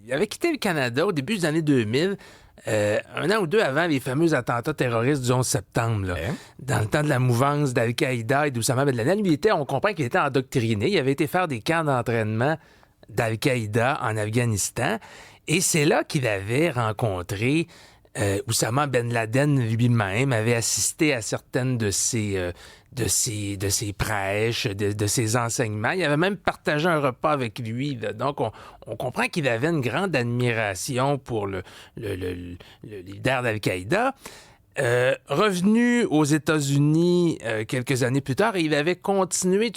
il avait quitté le Canada au début des années 2000, un an ou deux avant les fameux attentats terroristes du 11 septembre. Là. Ouais. Dans le temps de la mouvance d'Al-Qaïda et d'Oussama Ben Laden, on comprend qu'il était endoctriné. Il avait été faire des camps d'entraînement d'Al-Qaïda en Afghanistan. Et c'est là qu'il avait rencontré Oussama Ben Laden lui-même, avait assisté à certaines de ses prêches, de ses enseignements. Il avait même partagé un repas avec lui. Là. Donc, on comprend qu'il avait une grande admiration pour le leader d'Al-Qaïda. Revenu aux États-Unis quelques années plus tard, il avait continué,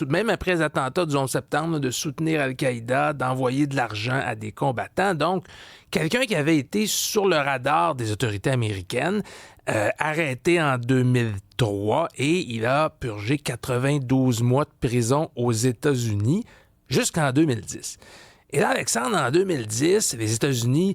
même après les attentats du 11 septembre, de soutenir Al-Qaïda, d'envoyer de l'argent à des combattants. Donc, quelqu'un qui avait été sur le radar des autorités américaines, arrêté en 2003, et il a purgé 92 mois de prison aux États-Unis jusqu'en 2010. Et là, Alexandre, en 2010, les États-Unis,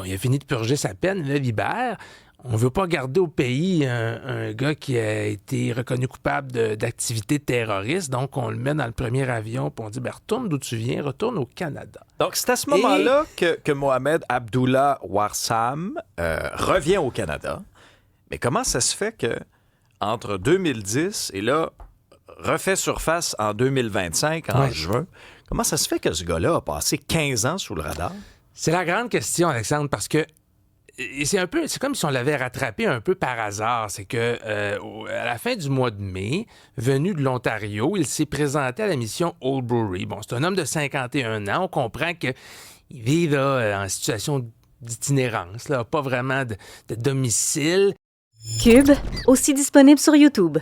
il a fini de purger sa peine, il le libère. On ne veut pas garder au pays un gars qui a été reconnu coupable d'activités terroristes, donc on le met dans le premier avion, puis on dit, retourne d'où tu viens, retourne au Canada. Donc, c'est à ce moment-là que Mohamed Abdullah Warsam revient au Canada. Mais comment ça se fait que entre 2010 et là, refait surface en 2025, en juin, comment ça se fait que ce gars-là a passé 15 ans sous le radar? C'est la grande question, Alexandre, parce que c'est comme si on l'avait rattrapé un peu par hasard. C'est que à la fin du mois de mai, venu de l'Ontario, il s'est présenté à la mission Old Brewery. C'est un homme de 51 ans. On comprend qu'il vit là, en situation d'itinérance, là, pas vraiment de domicile. Cube, aussi disponible sur YouTube.